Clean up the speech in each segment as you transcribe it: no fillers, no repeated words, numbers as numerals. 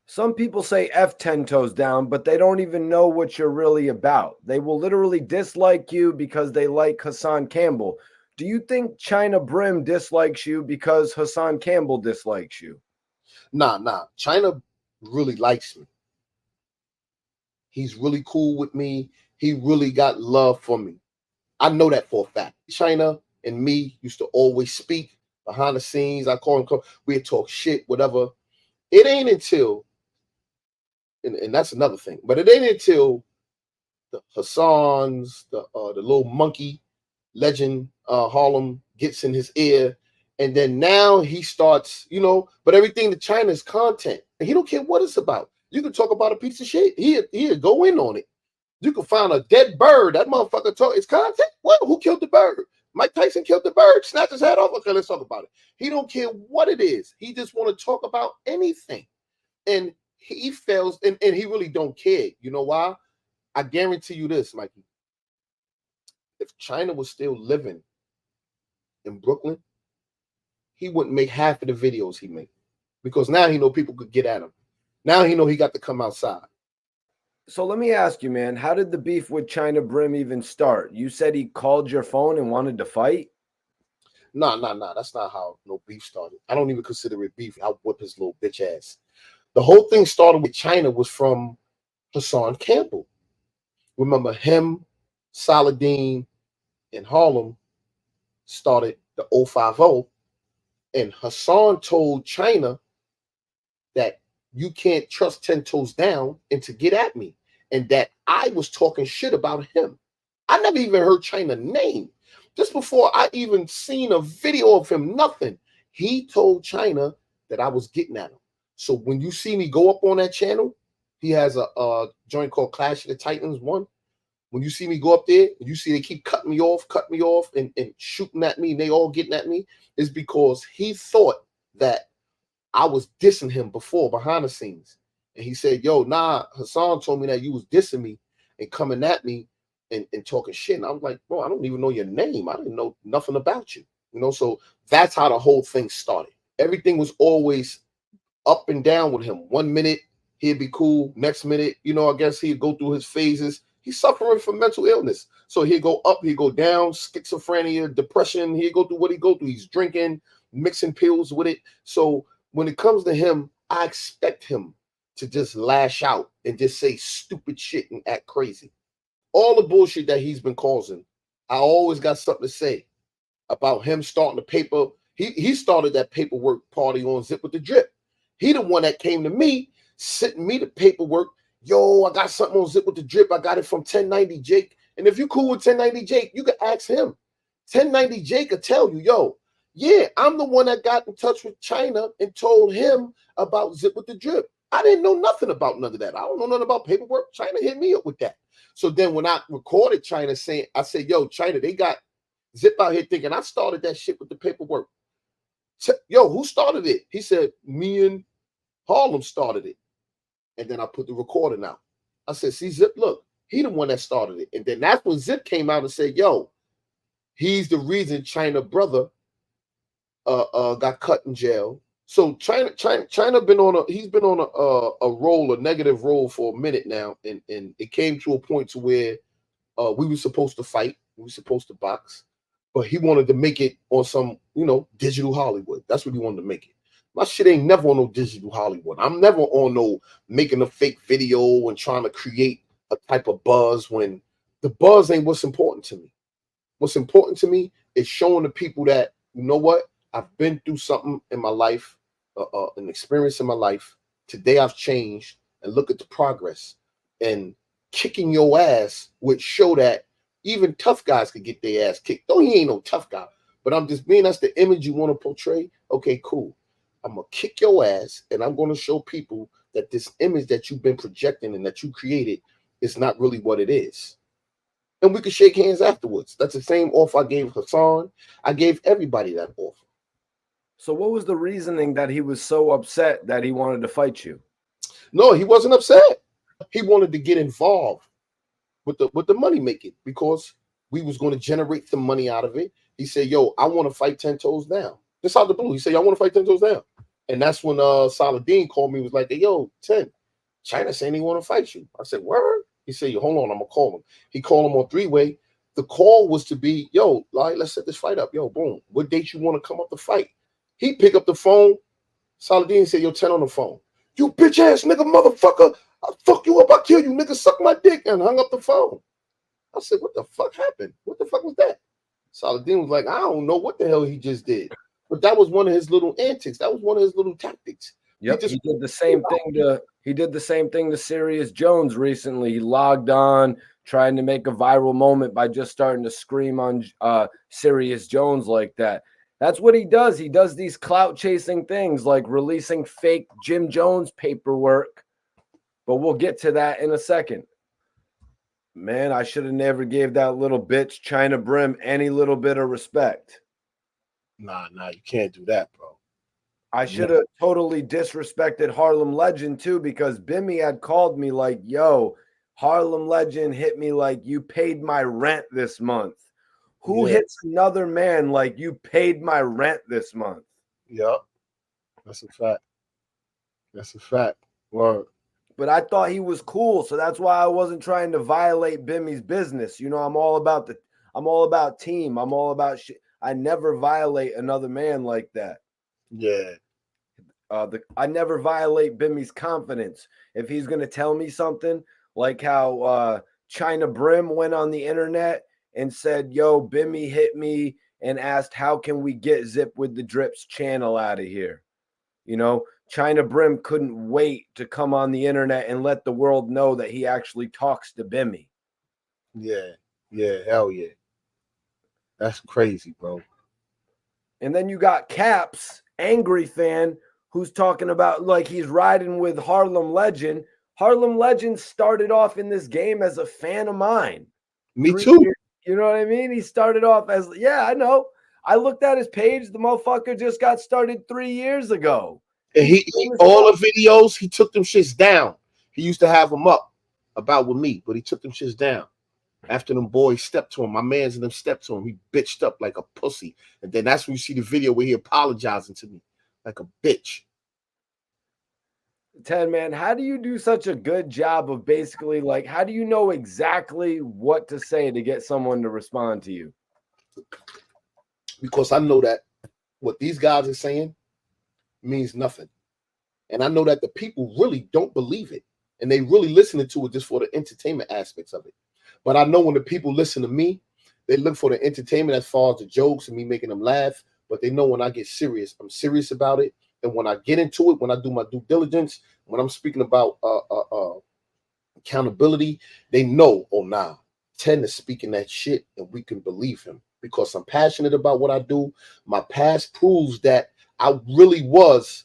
Some people say F 10 toes down, but they don't even know what you're really about. They will literally dislike you because they like Hassan Campbell. Do you think China Brim dislikes you because Hassan Campbell dislikes you? Nah. China really likes me. He's really cool with me. He really got love for me. I know that for a fact. China and me used to always speak behind the scenes. I call him, we'd talk shit, whatever. It ain't until, and that's another thing, but it ain't until the Hassans, the little monkey legend Harlem gets in his ear, and then now he starts, but everything to China is content. And he don't care what it's about. You can talk about a piece of shit. He'll go in on it. You can find a dead bird. That motherfucker talk. It's content. Well, who killed the bird? Mike Tyson killed the bird. Snatched his head off. Okay, let's talk about it. He don't care what it is. He just want to talk about anything. And he fails, and he really don't care. You know why? I guarantee you this, Mikey. If China was still living in Brooklyn, he wouldn't make half of the videos he made. Because now he know people could get at him. Now he know he got to come outside. So let me ask you, man, how did the beef with China Brim even start? You said he called your phone and wanted to fight? Nah. That's not how no beef started. I don't even consider it beef. I'll whip his little bitch ass. The whole thing started with China was from Hassan Campbell. Remember him, Saladin, and Harlem started the 050, and Hassan told China that you can't trust 10 toes down and to get at me, and that I was talking shit about him. I never even heard China name. Just before I even seen a video of him, nothing. He told China that I was getting at him. So when you see me go up on that channel, he has a joint called Clash of the Titans 1. When you see me go up there, you see they keep cutting me off, and shooting at me, and they all getting at me, is because he thought that I was dissing him before behind the scenes. And he said, yo, nah, Hassan told me that you was dissing me and coming at me and talking shit. And I was like, bro, I don't even know your name. I didn't know nothing about you. So that's how the whole thing started. Everything was always up and down with him. 1 minute, he'd be cool. Next minute, I guess he'd go through his phases. He's suffering from mental illness. So he'd go up, he'd go down, schizophrenia, depression. He'd go through what he'd go through. He's drinking, mixing pills with it. So when it comes to him, I expect him to just lash out and just say stupid shit and act crazy. All the bullshit that he's been causing, I always got something to say about him starting the paper. He started that paperwork party on Zip with the Drip. He the one that came to me, sending me the paperwork. Yo, I got something on Zip with the Drip. I got it from 1090 Jake. And if you cool with 1090 Jake, you can ask him. 1090 Jake will tell you, yo, yeah, I'm the one that got in touch with China and told him about Zip with the Drip. I didn't know nothing about none of that. I don't know nothing about paperwork. China hit me up with that. So then when I recorded China saying, I said, yo, China, they got Zip out here thinking I started that shit with the paperwork. Yo, who started it? He said, me and Harlem started it. And then I put the recording out. I said, see, Zip, look, he the one that started it. And then that's when Zip came out and said, yo, he's the reason China brother got cut in jail. So China been on a negative role for a minute now, and it came to a point to where we were supposed to fight, we were supposed to box, but he wanted to make it on some digital Hollywood. That's what he wanted to make it. My shit ain't never on no digital Hollywood. I'm never on no making a fake video and trying to create a type of buzz when the buzz ain't what's important to me. What's important to me is showing the people that, you know what, I've been through something in my life, an experience in my life. Today I've changed, and look at the progress. And kicking your ass would show that even tough guys could get their ass kicked. Though he ain't no tough guy, but I'm just being, that's the image you want to portray. Okay, cool. I'm going to kick your ass, and I'm going to show people that this image that you've been projecting and that you created is not really what it is. And we could shake hands afterwards. That's the same offer I gave Hassan. I gave everybody that offer. So what was the reasoning that he was so upset that he wanted to fight you? No, he wasn't upset. He wanted to get involved with the money making because we was going to generate some money out of it. He said, yo, I want to fight 10 toes down. This out the blue. He said, I want to fight 10 toes down. And that's when Saladin called me, was like, hey, yo, 10, China saying he want to fight you. I said, word? He said, yo, hold on, I'm gonna call him. He called him on 3-way. The call was to be, yo, like, let's set this fight up. Yo, boom. What date you want to come up to fight? He pick up the phone. Saladin said, yo, 10 on the phone. You bitch ass nigga motherfucker. I'll fuck you up. I'll kill you, nigga. Suck my dick. And hung up the phone. I said, what the fuck happened? What the fuck was that? Saladin was like, I don't know what the hell he just did. But that was one of his little antics. That was one of his little tactics. Yep, he did the same thing to Sirius Jones recently. He logged on trying to make a viral moment by just starting to scream on Sirius Jones like that. That's what he does. He does these clout chasing things like releasing fake Jim Jones paperwork. But we'll get to that in a second. Man, I should have never gave that little bitch Chyna Brim any little bit of respect. Nah, you can't do that, bro. I should have totally disrespected Harlem Legend too, because Bimmy had called me like, yo, Harlem Legend hit me like, you paid my rent this month. Who hits another man like you paid my rent this month? Yep. That's a fact. That's a fact. Word. But I thought he was cool, so that's why I wasn't trying to violate Bimmy's business. You know, I'm all about team. I'm all about shit. I never violate another man like that. Yeah. I never violate Bimmy's confidence. If he's gonna tell me something, like how China Brim went on the internet and said, yo, Bimmy hit me and asked, how can we get Zip with the Drips channel out of here? You know, China Brim couldn't wait to come on the internet and let the world know that he actually talks to Bimmy. Yeah, hell yeah. That's crazy, bro. And then you got Caps, angry fan, who's talking about like he's riding with Harlem Legend. Harlem Legend started off in this game as a fan of mine. Me too. You know what I mean? He started off as, I know. I looked at his page. The motherfucker just got started 3 years ago. And he all the videos, he took them shits down. He used to have them up about with me, but he took them shits down. After them boys stepped to him, my mans and them stepped to him, he bitched up like a pussy. And then that's when you see the video where he apologizing to me like a bitch. 10, man, how do you do such a good job of basically like, how do you know exactly what to say to get someone to respond to you? Because I know that what these guys are saying means nothing. And I know that the people really don't believe it. And they really listening to it just for the entertainment aspects of it. But I know when the people listen to me, they look for the entertainment as far as the jokes and me making them laugh. But they know when I get serious, I'm serious about it. And when I get into it, when I do my due diligence, when I'm speaking about accountability, they know, oh, nah, 10 is speaking that shit and we can believe him because I'm passionate about what I do. My past proves that I really was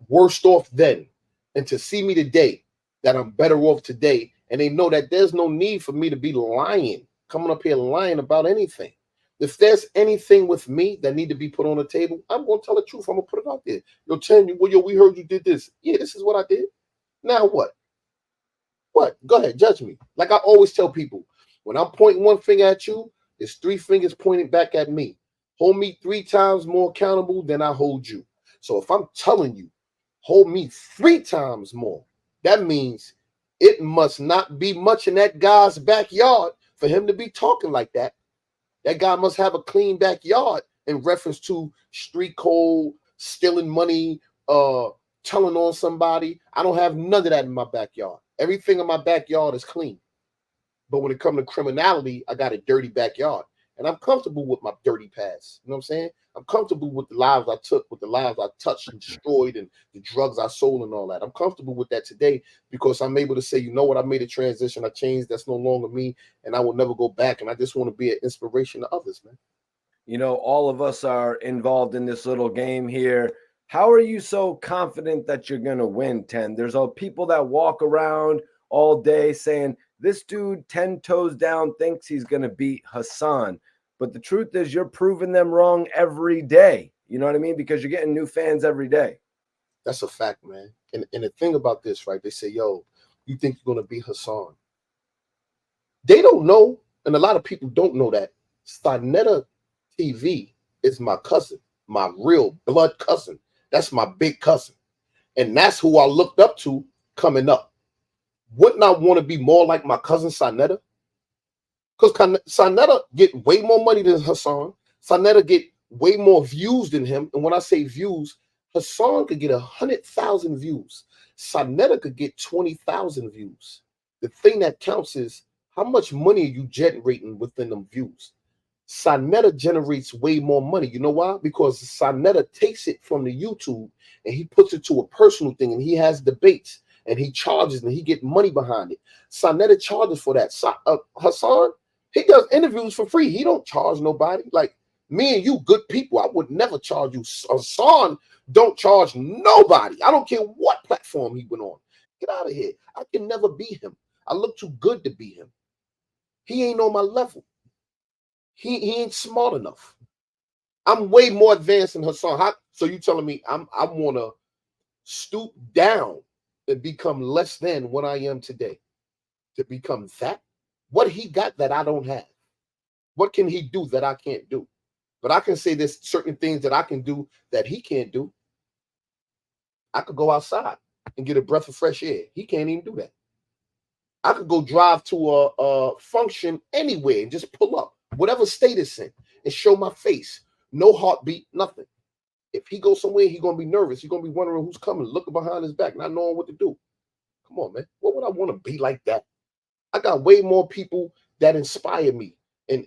worst off then. And to see me today, that I'm better off today. And they know that there's no need for me to be lying, coming up here lying about anything. If there's anything with me that need to be put on the table, I'm going to tell the truth. I'm going to put it out there. Yo, 10, well, yo, we heard you did this. Yeah, this is what I did. Now what? What? Go ahead, judge me. Like I always tell people, when I'm pointing one finger at you, there's 3 fingers pointing back at me. Hold me 3 times more accountable than I hold you. So if I'm telling you, hold me 3 times more, that means it must not be much in that guy's backyard for him to be talking like that. That guy must have a clean backyard in reference to street code, stealing money, telling on somebody. I don't have none of that in my backyard. Everything in my backyard is clean. But when it comes to criminality, I got a dirty backyard. And I'm comfortable with my dirty past. You know what I'm saying? I'm comfortable with the lives I took, with the lives I touched and destroyed, and the drugs I sold and all that. I'm comfortable with that today because I'm able to say, you know what, I made a transition. I changed. That's no longer me. And I will never go back. And I just want to be an inspiration to others, man. You know, all of us are involved in this little game here. How are you so confident that you're going to win, 10? There's all people that walk around all day saying, this dude 10 toes down thinks he's going to beat Hassan. But the truth is you're proving them wrong every day. You know what I mean? Because you're getting new fans every day. That's a fact, man. And the thing about this, right? They say, yo, you think you're going to beat Hassan. They don't know, and a lot of people don't know that Starnetta TV is my cousin, my real blood cousin. That's my big cousin. And that's who I looked up to coming up. Wouldn't I want to be more like my cousin Sanetta? Because Sanetta get way more money than Hassan. Sanetta get way more views than him. And when I say views, Hassan could get 100,000 views. Sanetta could get 20,000 views. The thing that counts is how much money are you generating within them views. Sanetta generates way more money. You know why? Because Sanetta takes it from the YouTube and he puts it to a personal thing, and he has debates and he charges and he get money behind it. Sanetta charges for that. Hassan, he does interviews for free. He don't charge nobody. Like me and you, good people, I would never charge you. Hassan don't charge nobody. I don't care what platform he went on. Get out of here. I can never be him. I look too good to be him. He ain't on my level. He ain't smart enough. I'm way more advanced than Hassan. So you telling me I want to stoop down and become less than what I am today? To become that? What he got that I don't have? What can he do that I can't do? But I can say there's certain things that I can do that he can't do. I could go outside and get a breath of fresh air. He can't even do that. I could go drive to a function anywhere and just pull up, whatever state it's in, and show my face. No heartbeat, nothing. If he goes somewhere, he's going to be nervous. He's going to be wondering who's coming, looking behind his back, not knowing what to do. Come on, man. What would I want to be like that? I got way more people that inspire me and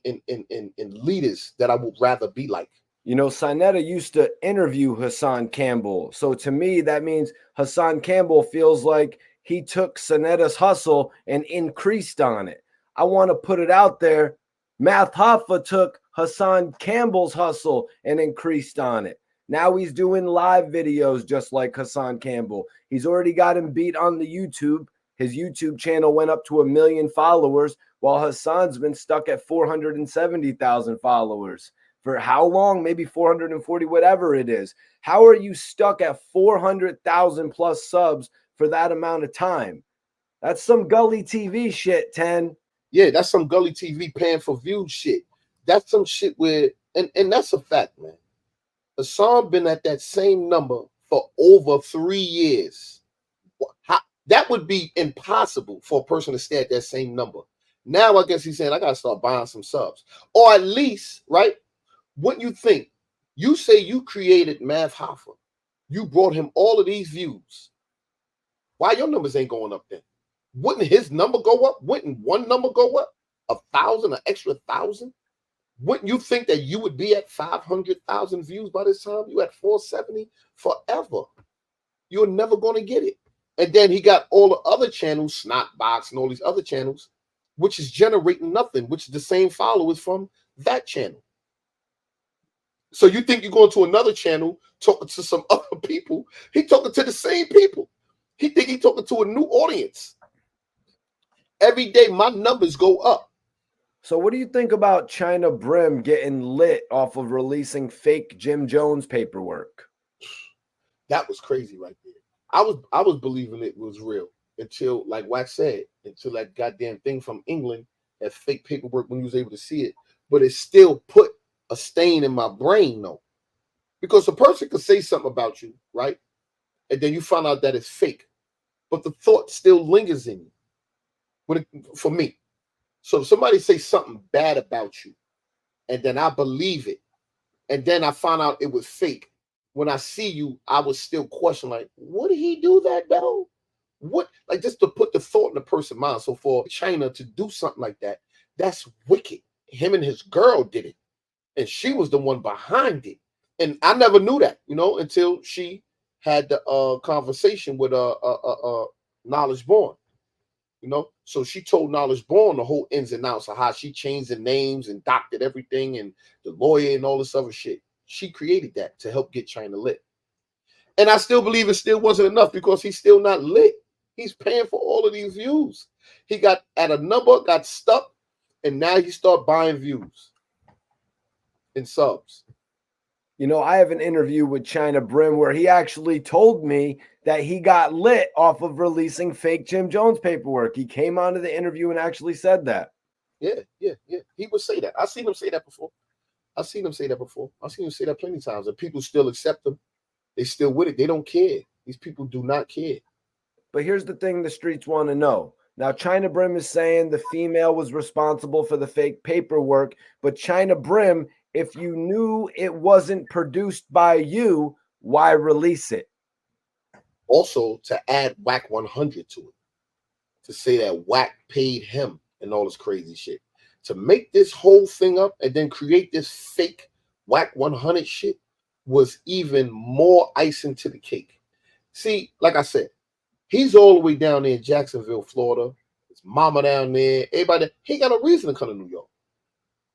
leaders that I would rather be like. You know, Sanetta used to interview Hassan Campbell. So to me, that means Hassan Campbell feels like he took Sanetta's hustle and increased on it. I want to put it out there. Math Hoffa took Hassan Campbell's hustle and increased on it. Now he's doing live videos just like Hassan Campbell. He's already got him beat on the YouTube. His YouTube channel went up to 1 million followers, while Hassan's been stuck at 470,000 followers. For how long? Maybe 440, whatever it is. How are you stuck at 400,000 plus subs for that amount of time? That's some gully TV shit, 10. Yeah, that's some gully TV paying for views shit. That's some shit where, and that's a fact, man. Hassan been at that same number for over 3 years. That would be impossible for a person to stay at that same number. Now I guess he's saying I gotta start buying some subs. Or at least, right? What you think? You say you created Math Hoffa. You brought him all of these views. Why your numbers ain't going up then? Wouldn't his number go up? Wouldn't one number go up? 1,000, an extra 1,000? Wouldn't you think that you would be at 500,000 views by this time? You at 470 forever. You're never going to get it. And then he got all the other channels, Snotbox and all these other channels, which is generating nothing, which is the same followers from that channel. So you think you're going to another channel talking to some other people? He talking to the same people. He think he talking to a new audience. Every day my numbers go up. So what do you think about Chyna Brim getting lit off of releasing fake Jim Jones paperwork? That was crazy right there. I was believing it was real until, like Wax said, until that goddamn thing from England, that fake paperwork when you was able to see it. But it still put a stain in my brain, though. Because a person could say something about you, right? And then you find out that it's fake. But the thought still lingers in you. For me. So if somebody say something bad about you, and then I believe it, and then I find out it was fake, when I see you, I was still question, like, would he do that, though? What? Like, just to put the thought in the person's mind. So for Chyna to do something like that, that's wicked. Him and his girl did it. And she was the one behind it. And I never knew that, until she had the conversation with Knowledge Born. So she told Knowledge Born the whole ins and outs of how she changed the names and doctored everything and the lawyer and all this other shit. She created that to help get Chyna lit. And I still believe it still wasn't enough because he's still not lit. He's paying for all of these views. He got at a number, got stuck, and now he start buying views and subs. I have an interview with China Brim where he actually told me that he got lit off of releasing fake Jim Jones paperwork. He came onto the interview and actually said that. Yeah. He would say that. I've seen him say that before. I've seen him say that plenty of times, and people still accept him. They still with it. They don't care. These people do not care. But here's the thing the streets want to know. Now, China Brim is saying the female was responsible for the fake paperwork, but China Brim, if you knew it wasn't produced by you, why release it? Also, to add whack 100 to it, to say that whack paid him and all this crazy shit, to make this whole thing up and then create this fake whack 100 shit was even more icing to the cake. See, like I said, he's all the way down there in Jacksonville, Florida. His mama down there, everybody. He ain't got no reason to come to New York.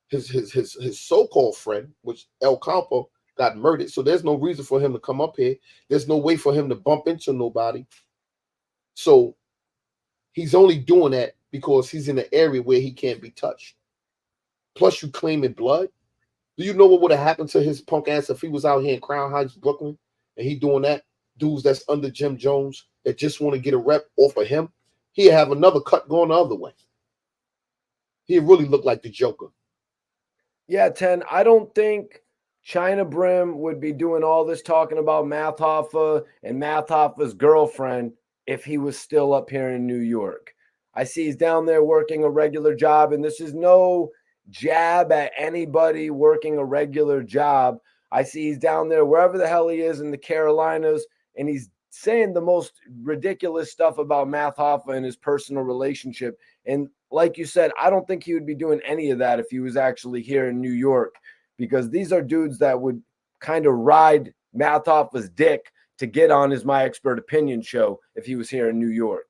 His so-called friend, which El Campo, got murdered, so there's no reason for him to come up here. There's no way for him to bump into nobody. So he's only doing that because he's in an area where he can't be touched. Plus, you claiming blood. Do you know what would have happened to his punk ass if he was out here in Crown Heights, Brooklyn, and he doing that? Dudes that's under Jim Jones that just want to get a rep off of him, he'd have another cut going the other way. He'd really look like the Joker. Yeah, 10. I don't think China Brim would be doing all this talking about Math Hoffa and Math Hoffa's girlfriend if he was still up here in New York. I see he's down there working a regular job, and this is no jab at anybody working a regular job. I see he's down there wherever the hell he is in the Carolinas, and he's saying the most ridiculous stuff about Math Hoffa and his personal relationship. And like you said, I don't think he would be doing any of that if he was actually here in New York, because these are dudes that would kind of ride Math Hoffa's dick to get on his My Expert Opinion show if he was here in New York.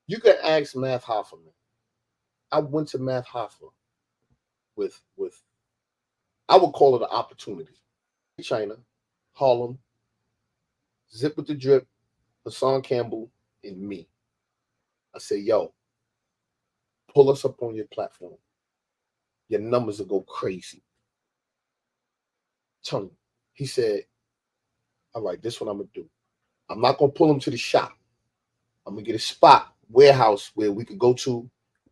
You can ask Math Hoffa, man. I went to Math Hoffa with I would call it an opportunity. China, Harlem, Zip with the Drip, Hassan Campbell, and me. I say, yo, pull us up on your platform. Your numbers will go crazy. Tell him. He said, all right, this is what I'm going to do. I'm not going to pull him to the shop. I'm going to get a spot, warehouse, where we could go to,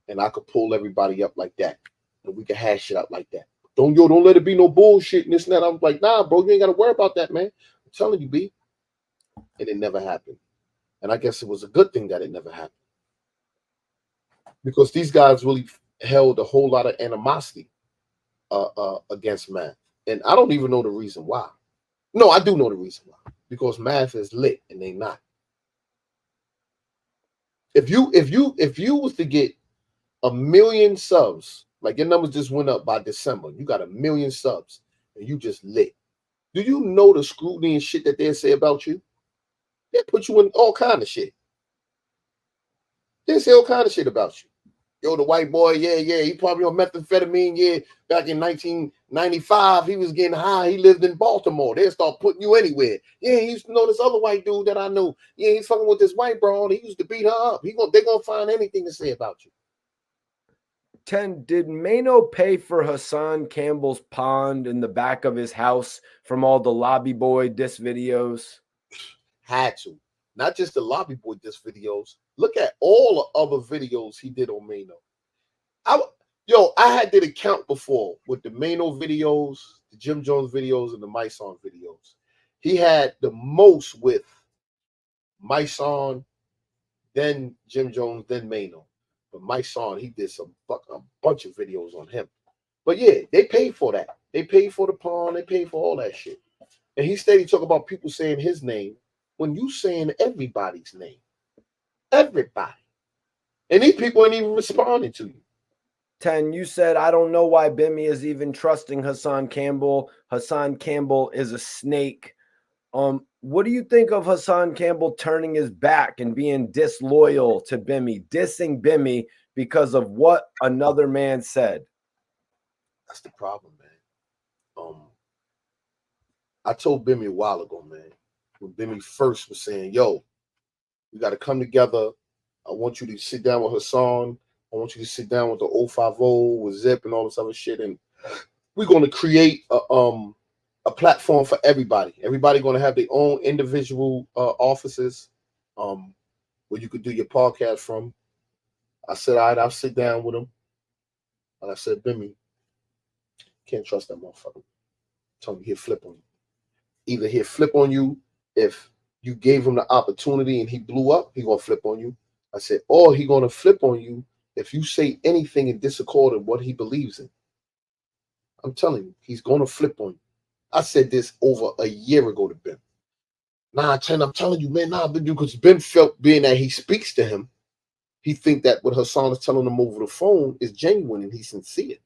and I could pull everybody up like that. And we can hash it out like that. Don't let it be no bullshit and this and that. I was like, nah, bro, you ain't got to worry about that, man. I'm telling you, B. And it never happened. And I guess it was a good thing that it never happened. Because these guys really held a whole lot of animosity against Math. And I don't even know the reason why. No, I do know the reason why. Because Math is lit and they not. If you was to get 1 million subs, like your numbers just went up by December, you got 1 million subs and you just lit. Do you know the scrutiny and shit that they say about you? They put you in all kind of shit. They say all kind of shit about you. Yo, the white boy, yeah, he probably on methamphetamine, yeah. Back in 1995, he was getting high. He lived in Baltimore. They'll start putting you anywhere. Yeah, he used to know this other white dude that I knew. Yeah, he's fucking with this white broad. He used to beat her up. They're going to find anything to say about you. 10, did Maino pay for Hassan Campbell's pond in the back of his house from all the Lobby Boy diss videos? Had to. Not just the Lobby Boy diss videos. Look at all the other videos he did on Maino. I did a count before with the Maino videos, the Jim Jones videos, and the Myson videos. He had the most with Myson, then Jim Jones, then Maino. But Myson, he did a bunch of videos on him. But yeah, they paid for that. They paid for the pawn. They paid for all that shit. And he steady talk about people saying his name when you saying everybody's name. Everybody. And these people ain't even responding to you. 10, you said, I don't know why Bimmy is even trusting Hassan Campbell. Hassan Campbell is a snake. What do you think of Hassan Campbell turning his back and being disloyal to Bimmy, dissing Bimmy because of what another man said? That's the problem, man. I told Bimmy a while ago, man, when Bimmy first was saying, yo, we got to come together. I want you to sit down with Hassan. I want you to sit down with the 050 with Zip and all this other shit. And we're going to create a platform for everybody. Everybody going to have their own individual offices where you could do your podcast from. I said, all right, I'll sit down with him. And I said, Bimmy, can't trust that motherfucker. Tell me he'll flip on you. Either he'll flip on you If you gave him the opportunity and he blew up, he gonna flip on you. I said, or he gonna flip on you if you say anything in disaccord of what he believes in. I'm telling you, he's gonna flip on you. I said this over a year ago to Ben. Nah, Chen, I'm telling you, man, nah, because Ben felt being that he speaks to him, he think that what Hassan is telling him over the phone is genuine and he's sincere.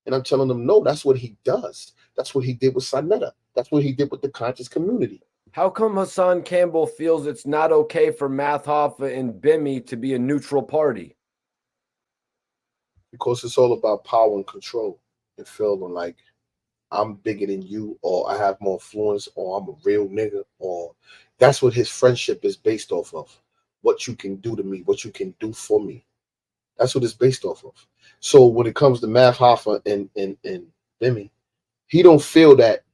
And I'm telling him, no, that's what he does. That's what he did with Sanetta. That's what he did with the conscious community. How come Hassan Campbell feels it's not okay for Math Hoffa and Bimmy to be a neutral party? Because it's all about power and control and feeling like I'm bigger than you, or I have more influence, or I'm a real nigga, or that's what his friendship is based off of. What you can do to me, what you can do for me. That's what it's based off of. So when it comes to Math Hoffa and Bimmy, he don't feel that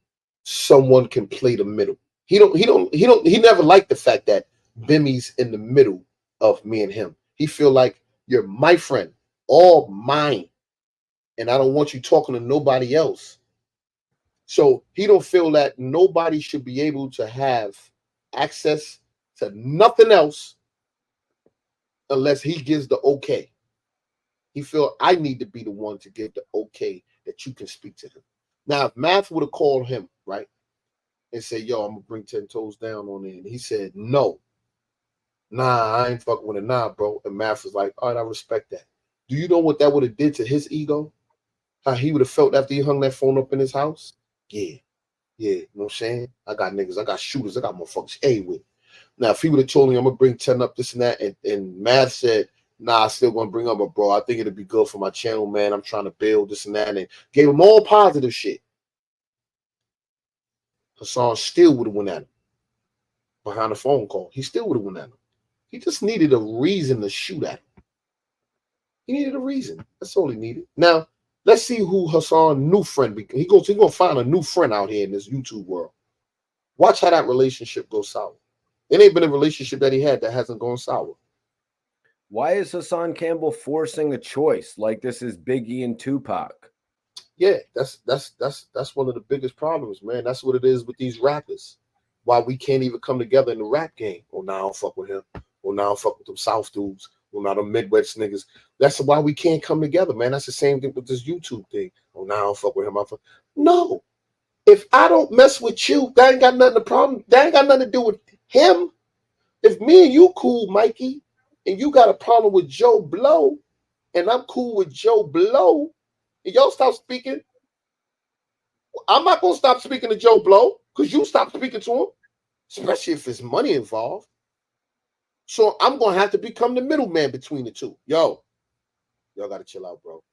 someone can play the middle. He never liked the fact that Bimmy's in the middle of me and him. He feel like you're my friend, all mine, and I don't want you talking to nobody else. So he don't feel that nobody should be able to have access to nothing else unless he gives the okay. He feel I need to be the one to give the okay that you can speak to him. Now, if Math would have called him, right, and said, yo, I'm going to bring 10 toes down on it, and he said, no, nah, I ain't fucking with it, nah, bro. And Math was like, all right, I respect that. Do you know what that would have did to his ego? How he would have felt after he hung that phone up in his house? Yeah, you know what I'm saying? I got niggas, I got shooters, I got motherfuckers A with. Now, if he would have told me I'm going to bring 10 up, this and that, and Math said, nah, I still going to bring up, but bro, I think it'd be good for my channel, man. I'm trying to build this and that, and gave him all positive shit. Hassan still would have went at him behind the phone call. He still would have went at him. He just needed a reason to shoot at him. He needed a reason. That's all he needed. Now, let's see who Hassan's new friend becomes. He's going to find a new friend out here in this YouTube world. Watch how that relationship goes sour. It ain't been a relationship that he had that hasn't gone sour. Why is Hassan Campbell forcing a choice like this is Biggie and Tupac? Yeah, that's one of the biggest problems, man. That's what it is with these rappers. Why we can't even come together in the rap game. Oh, now I don't fuck with him. Oh, now I don't fuck with them South dudes. Oh, now the Midwest niggas. That's why we can't come together, man. That's the same thing with this YouTube thing. Oh, now I don't fuck with him. No. If I don't mess with you, that ain't got nothing to problem. That ain't got nothing to do with him. If me and you cool, Mikey, and you got a problem with Joe Blow, and I'm cool with Joe Blow, and y'all stop speaking, I'm not going to stop speaking to Joe Blow because you stop speaking to him, especially if there's money involved. So I'm going to have to become the middleman between the two. Y'all got to chill out, bro.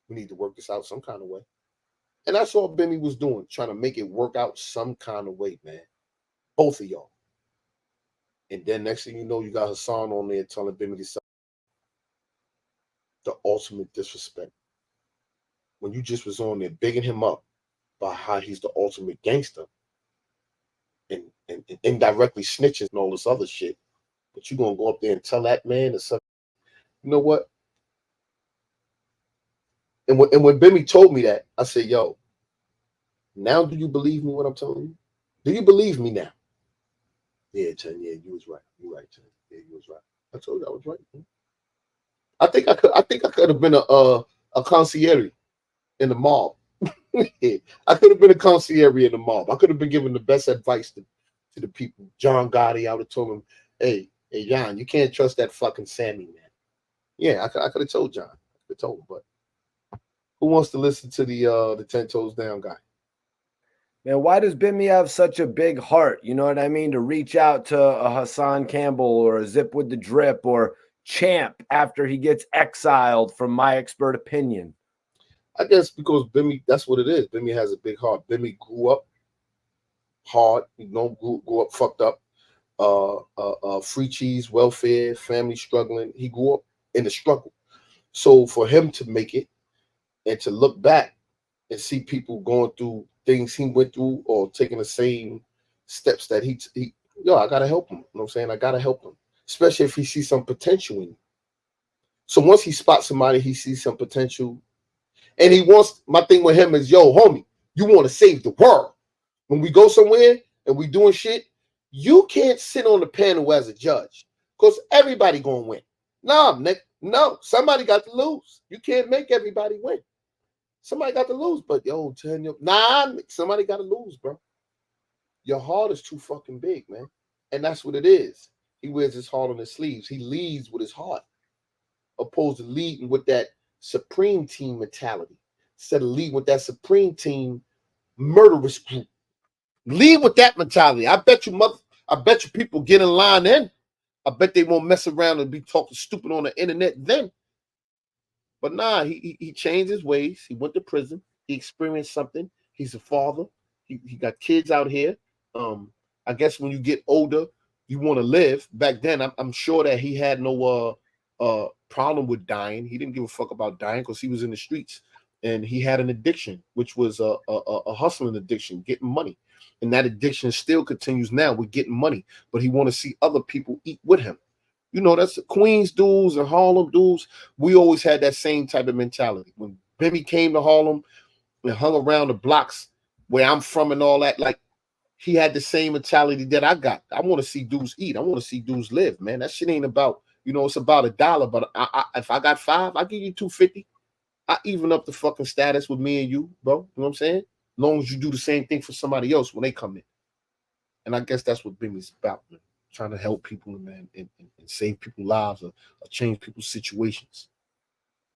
We need to work this out some kind of way. And that's all Benny was doing, trying to make it work out some kind of way, man. Both of y'all. And then next thing you know, you got Hassan on there telling Benny the ultimate disrespect. When you just was on there bigging him up by how he's the ultimate gangster and indirectly snitching and all this other shit. But you gonna go up there and tell that man or something. You know what? And when Bimmy told me that, I said, yo, now do you believe me what I'm telling you? Do you believe me now? Yeah, Chen, yeah, you was right. You right, Chen. Yeah, you was right. I told you I was right. I think I could have been a concierge in the mob. I could have been a concierge in the mob. I could have been giving the best advice to the people. John Gotti, I would have told him, hey, John, you can't trust that fucking Sammy, man. Yeah, I could have told John. I could have told him, but who wants to listen to the 10 toes down guy? Man, why does Bimmy have such a big heart? You know what I mean? To reach out to a Hassan Campbell or a Zip with the Drip or Champ after he gets exiled, from my expert opinion. I guess because Bimmy, that's what it is. Bimmy has a big heart. Bimmy grew up hard, grew up fucked up. Free cheese, welfare, family struggling. He grew up in the struggle. So for him to make it and to look back and see people going through things he went through or taking the same steps that I gotta help him. You know what I'm saying? I gotta help him, especially if he sees some potential in you. So once he spots somebody, he sees some potential, and he wants. My thing with him is, yo, homie, you want to save the world. When we go somewhere and we doing shit, You can't sit on the panel as a judge because everybody gonna win. No, Nick, no, somebody got to lose. You can't make everybody win. Somebody got to lose, but yo, somebody got to lose, bro. Your heart is too fucking big, man. And that's what it is. He wears his heart on his sleeves. He leads with his heart, opposed to leading with that supreme team mentality. Instead of leading with that supreme team murderous group. Lead with that mentality. I bet you people get in line then. I bet they won't mess around and be talking stupid on the internet then. But nah, he changed his ways. He went to prison. He experienced something. He's a father. He got kids out here. I guess when you get older, you want to live. Back then, I'm sure that he had no problem with dying. He didn't give a fuck about dying because he was in the streets. And he had an addiction, which was a hustling addiction, getting money. And that addiction still continues now with getting money. But he want to see other people eat with him. You know, that's the Queens dudes and Harlem dudes. We always had that same type of mentality. When Bimmy came to Harlem and hung around the blocks where I'm from and all that, like, he had the same mentality that I got. I want to see dudes eat. I want to see dudes live, man. That shit ain't about, it's about $1. But if I got $5, I'll give you $2.50. I even up the fucking status with me and you, bro. You know what I'm saying? As long as you do the same thing for somebody else when they come in. And I guess that's what Bimmy's about, man. Trying to help people, man, and save people's lives or change people's situations.